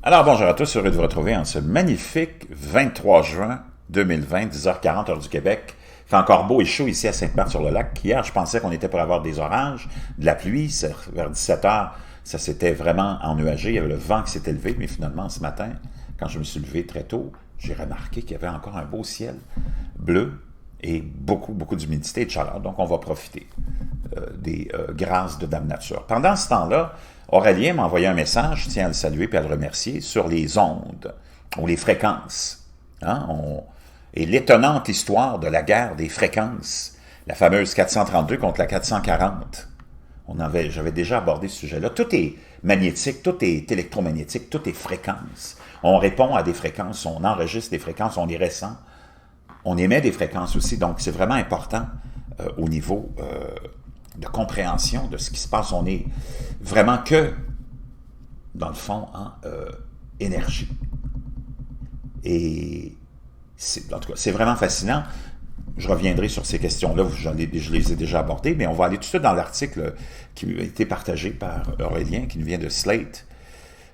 Alors bonjour à tous, heureux de vous retrouver en ce magnifique 23 juin 2020, 10h40 heure du Québec. Il fait encore beau et chaud ici à Sainte-Marthe-sur-le-Lac. Hier, je pensais qu'on était pour avoir des orages, de la pluie. Vers 17h, ça s'était vraiment ennuagé. Il y avait le vent qui s'était levé, mais finalement, ce matin, quand je me suis levé très tôt, j'ai remarqué qu'il y avait encore un beau ciel bleu et beaucoup d'humidité et de chaleur. Donc, on va profiter des grâces de Dame Nature. Pendant ce temps-là, Aurélien m'a envoyé un message, je tiens à le saluer et à le remercier, sur les ondes ou les fréquences. Et l'étonnante histoire de la guerre des fréquences, la fameuse 432 contre la 440. J'avais déjà abordé ce sujet-là. Tout est magnétique, tout est électromagnétique, tout est fréquence. On répond à des fréquences, on enregistre des fréquences, on les ressent. On émet des fréquences aussi, donc c'est vraiment important au niveau de compréhension de ce qui se passe. On est vraiment que, dans le fond, en énergie. Et en tout cas, c'est vraiment fascinant. Je reviendrai sur ces questions-là, je les ai déjà abordées, mais on va aller tout de suite dans l'article qui a été partagé par Aurélien, qui nous vient de Slate.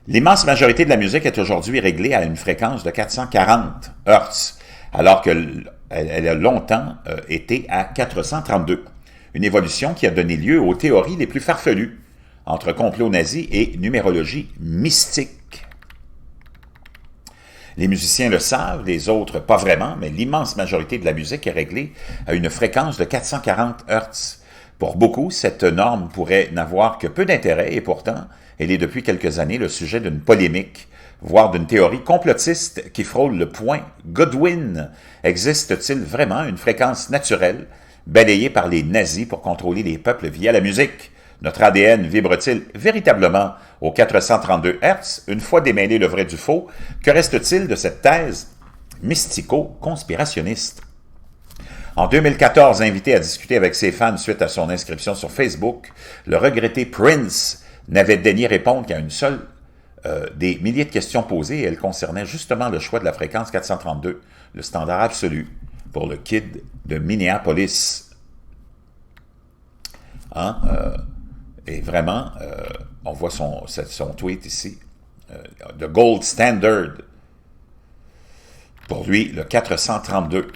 L'immense majorité de la musique est aujourd'hui réglée à une fréquence de 440 Hz, alors qu'elle a longtemps été à 432. Une évolution qui a donné lieu aux théories les plus farfelues, entre complot nazi et numérologie mystique. Les musiciens le savent, les autres pas vraiment, mais l'immense majorité de la musique est réglée à une fréquence de 440 Hz. Pour beaucoup, cette norme pourrait n'avoir que peu d'intérêt et pourtant, elle est depuis quelques années le sujet d'une polémique, voire d'une théorie complotiste qui frôle le point Godwin. Existe-t-il vraiment une fréquence naturelle balayée par les nazis pour contrôler les peuples via la musique? Notre ADN vibre-t-il véritablement aux 432 Hz? Une fois démêlé le vrai du faux, que reste-t-il de cette thèse mystico-conspirationniste? En 2014, invité à discuter avec ses fans suite à son inscription sur Facebook, le regretté Prince n'avait daigné répondre qu'à une seule des milliers de questions posées, et elle concernait justement le choix de la fréquence 432, le standard absolu pour le Kid de Minneapolis. Et vraiment, on voit son tweet ici, the gold standard, pour lui, le 432.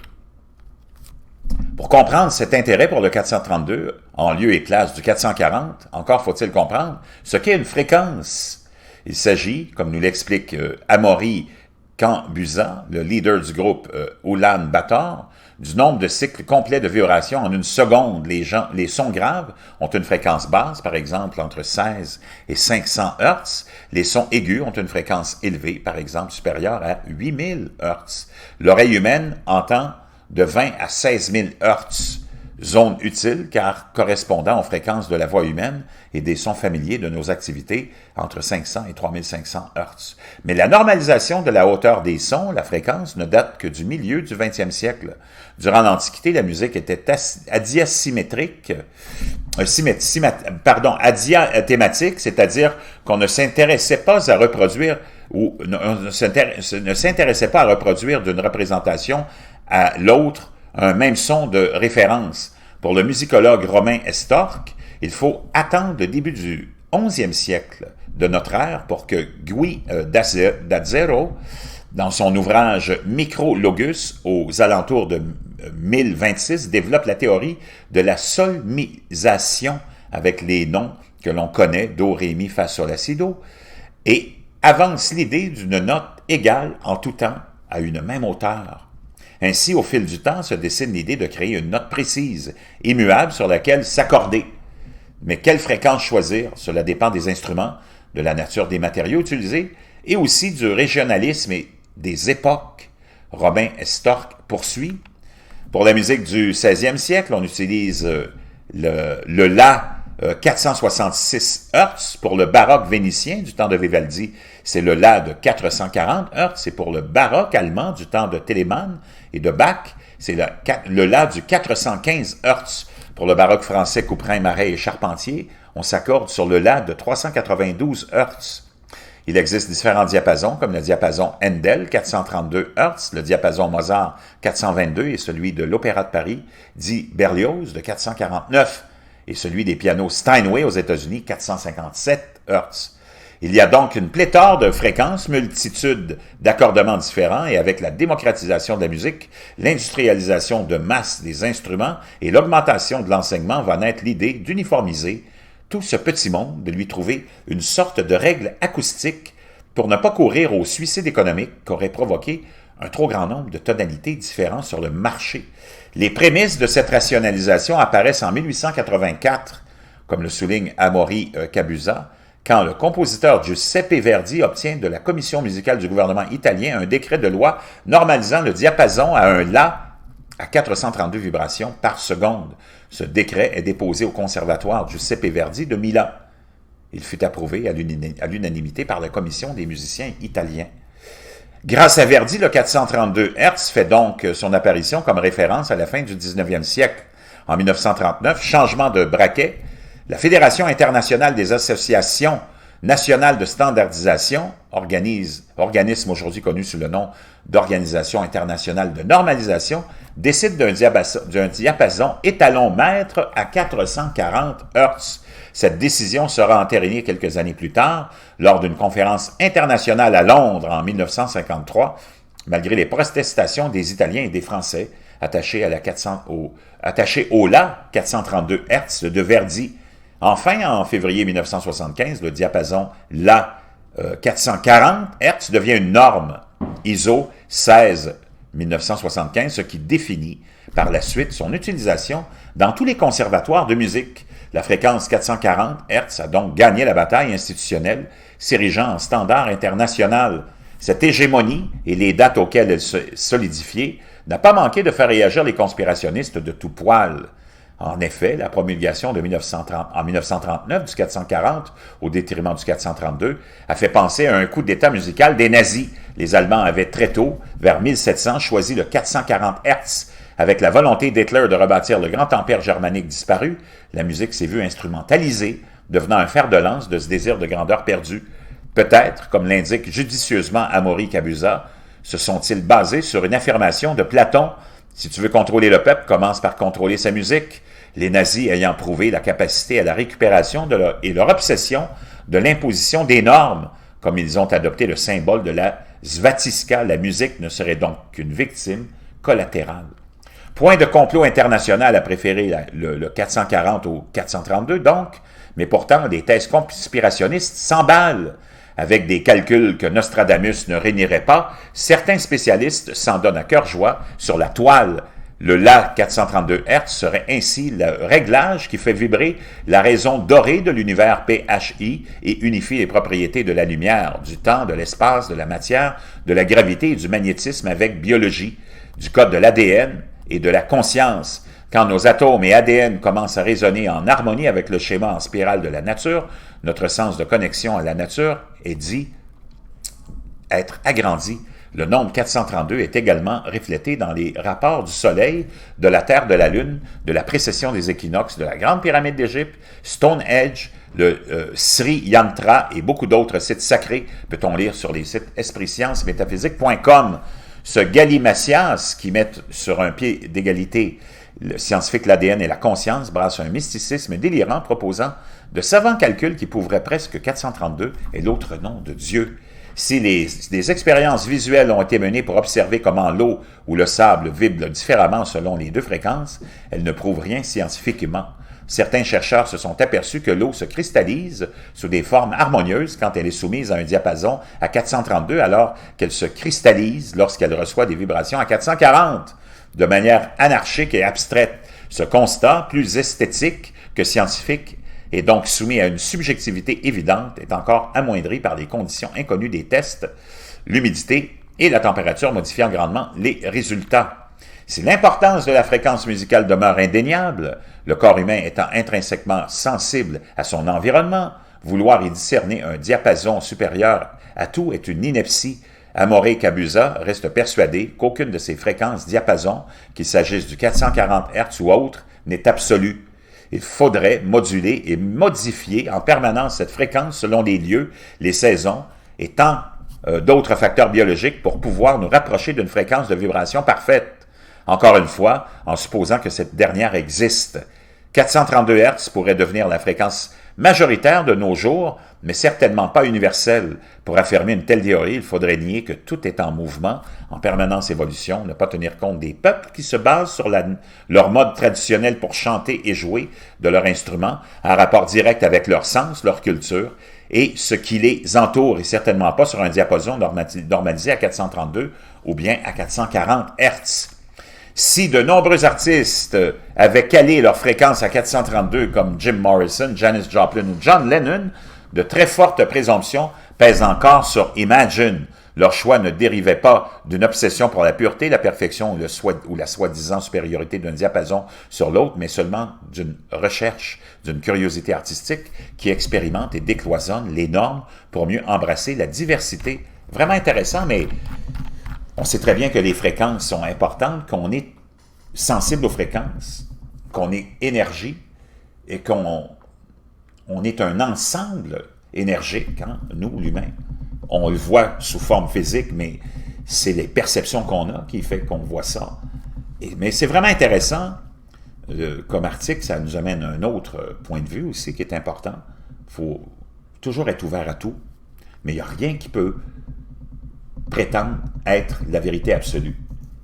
Pour comprendre cet intérêt pour le 432, en lieu et place du 440, encore faut-il comprendre ce qu'est une fréquence. Il s'agit, comme nous l'explique Amaury Kambuza, le leader du groupe Ulan Bator, du nombre de cycles complets de vibration en une seconde. Les sons graves ont une fréquence basse, par exemple entre 16 et 500 Hz. Les sons aigus ont une fréquence élevée, par exemple supérieure à 8000 Hz. L'oreille humaine entend de 20 à 16 000 Hz, zone utile car correspondant aux fréquences de la voix humaine et des sons familiers de nos activités entre 500 et 3500 Hz. Mais la normalisation de la hauteur des sons, la fréquence, ne date que du milieu du 20e siècle. Durant l'Antiquité, la musique était adiasymétrique, adiathématique, c'est-à-dire qu'on ne s'intéressait pas à reproduire ou ne s'intéressait pas à reproduire d'une représentation à l'autre un même son de référence. Pour le musicologue Romain Estorque, il faut attendre le début du 11e siècle de notre ère pour que Guy d'Azzero, dans son ouvrage Micrologus, aux alentours de 1026, développe la théorie de la solmisation avec les noms que l'on connaît, Do, Ré, Mi, Fa, Sol, La, Si, Do, et avance l'idée d'une note égale en tout temps à une même hauteur. Ainsi, au fil du temps, se dessine l'idée de créer une note précise, immuable, sur laquelle s'accorder. Mais quelle fréquence choisir? Cela dépend des instruments, de la nature des matériaux utilisés, et aussi du régionalisme et des époques. Robin Estorque poursuit. Pour la musique du 16e siècle, on utilise le La 466 Hz. Pour le baroque vénitien du temps de Vivaldi, c'est le La de 440 Hz. C'est pour le baroque allemand du temps de Telemann et de Bach, c'est le La du 415 Hz. Pour le baroque français, Couperin, Marais et Charpentier, on s'accorde sur le La de 392 Hz. Il existe différents diapasons, comme le diapason Handel, 432 Hz, le diapason Mozart, 422, et celui de l'Opéra de Paris, dit Berlioz, de 449, et celui des pianos Steinway aux États-Unis, 457 Hz. Il y a donc une pléthore de fréquences, multitude d'accordements différents, et avec la démocratisation de la musique, l'industrialisation de masse des instruments et l'augmentation de l'enseignement va naître l'idée d'uniformiser tout ce petit monde, de lui trouver une sorte de règle acoustique pour ne pas courir au suicide économique qu'aurait provoqué un trop grand nombre de tonalités différentes sur le marché. Les prémices de cette rationalisation apparaissent en 1884, comme le souligne Amaury Cabusa, quand le compositeur Giuseppe Verdi obtient de la commission musicale du gouvernement italien un décret de loi normalisant le diapason à un La à 432 vibrations par seconde. Ce décret est déposé au conservatoire Giuseppe Verdi de Milan. Il fut approuvé à l'unanimité par la commission des musiciens italiens. Grâce à Verdi, le 432 Hz fait donc son apparition comme référence à la fin du 19e siècle. En 1939, changement de braquet, la Fédération internationale des associations nationales de standardisation, organisme aujourd'hui connu sous le nom d'Organisation internationale de normalisation, décide d'un diapason étalon mètre à 440 Hz. Cette décision sera entérinée quelques années plus tard, lors d'une conférence internationale à Londres en 1953, malgré les protestations des Italiens et des Français attachés au La 432 Hz de Verdi. Enfin, en février 1975, le diapason La 440 Hz devient une norme ISO 16 1975, ce qui définit par la suite son utilisation dans tous les conservatoires de musique. La fréquence 440 Hz a donc gagné la bataille institutionnelle, s'érigeant en standard international. Cette hégémonie et les dates auxquelles elle se solidifiait n'a pas manqué de faire réagir les conspirationnistes de tout poil. En effet, la promulgation de en 1939 du 440 au détriment du 432 a fait penser à un coup d'État musical des nazis. Les Allemands avaient très tôt, vers 1700, choisi le 440 Hz. Avec la volonté d'Hitler de rebâtir le grand empire germanique disparu, la musique s'est vue instrumentalisée, devenant un fer de lance de ce désir de grandeur perdu. Peut-être, comme l'indique judicieusement Amaury Cabusa, se sont-ils basés sur une affirmation de Platon: si tu veux contrôler le peuple, commence par contrôler sa musique. Les nazis ayant prouvé la capacité à la récupération et leur obsession de l'imposition des normes, comme ils ont adopté le symbole de la svastika, la musique ne serait donc qu'une victime collatérale. Point de complot international à préférer le 440 au 432 donc, mais pourtant des thèses conspirationnistes s'emballent. Avec des calculs que Nostradamus ne réunirait pas, certains spécialistes s'en donnent à cœur joie sur la toile. Le La 432 Hz serait ainsi le réglage qui fait vibrer la raison dorée de l'univers PHI et unifie les propriétés de la lumière, du temps, de l'espace, de la matière, de la gravité et du magnétisme avec biologie, du code de l'ADN et de la conscience. Quand nos atomes et ADN commencent à résonner en harmonie avec le schéma en spirale de la nature, notre sens de connexion à la nature est dit être agrandi. Le nombre 432 est également reflété dans les rapports du Soleil, de la Terre, de la Lune, de la précession des équinoxes, de la Grande Pyramide d'Égypte, Stonehenge, le Sri Yantra et beaucoup d'autres sites sacrés, peut-on lire sur les sites esprit-science-métaphysique.com. Ce gallimacias qui met sur un pied d'égalité le scientifique, l'ADN et la conscience brasse un mysticisme délirant proposant de savants calculs qui prouveraient presque 432 est l'autre nom de Dieu. Si des expériences visuelles ont été menées pour observer comment l'eau ou le sable vibrent différemment selon les deux fréquences, elles ne prouvent rien scientifiquement. Certains chercheurs se sont aperçus que l'eau se cristallise sous des formes harmonieuses quand elle est soumise à un diapason à 432, alors qu'elle se cristallise lorsqu'elle reçoit des vibrations à 440. De manière anarchique et abstraite. Ce constat, plus esthétique que scientifique, est donc soumis à une subjectivité évidente, est encore amoindri par des conditions inconnues des tests, l'humidité et la température modifiant grandement les résultats. Si l'importance de la fréquence musicale demeure indéniable, le corps humain étant intrinsèquement sensible à son environnement, vouloir y discerner un diapason supérieur à tout est une ineptie. Amaury Cabusa reste persuadé qu'aucune de ces fréquences diapason, qu'il s'agisse du 440 Hz ou autre, n'est absolue. Il faudrait moduler et modifier en permanence cette fréquence selon les lieux, les saisons et tant d'autres facteurs biologiques pour pouvoir nous rapprocher d'une fréquence de vibration parfaite. Encore une fois, en supposant que cette dernière existe. 432 Hz pourrait devenir la fréquence majoritaire de nos jours, mais certainement pas universelle. Pour affirmer une telle théorie, il faudrait nier que tout est en mouvement, en permanence évolution, ne pas tenir compte des peuples qui se basent sur leur mode traditionnel pour chanter et jouer de leur instrument, en rapport direct avec leur sens, leur culture, et ce qui les entoure, et certainement pas sur un diapason normalisé à 432 ou bien à 440 Hz. Si de nombreux artistes avaient calé leur fréquence à 432, comme Jim Morrison, Janis Joplin ou John Lennon, de très fortes présomptions pèsent encore sur Imagine. Leur choix ne dérivait pas d'une obsession pour la pureté, la perfection ou la soi-disant supériorité d'un diapason sur l'autre, mais seulement d'une recherche, d'une curiosité artistique qui expérimente et décloisonne les normes pour mieux embrasser la diversité. Vraiment intéressant, mais on sait très bien que les fréquences sont importantes, qu'on est sensible aux fréquences, qu'on est énergie et qu'on est un ensemble énergique, hein, nous, l'humain. On le voit sous forme physique, mais c'est les perceptions qu'on a qui fait qu'on voit ça. Mais c'est vraiment intéressant. Comme article, ça nous amène un autre point de vue aussi qui est important. Il faut toujours être ouvert à tout, mais il n'y a rien qui peut prétendre être la vérité absolue.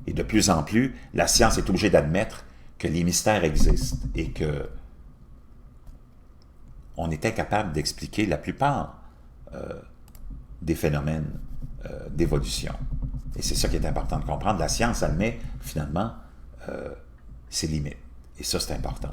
Et de plus en plus, la science est obligée d'admettre que les mystères existent et que on est incapable d'expliquer la plupart des phénomènes d'évolution. Et c'est ça qui est important de comprendre. La science admet finalement ses limites. Et ça, c'est important.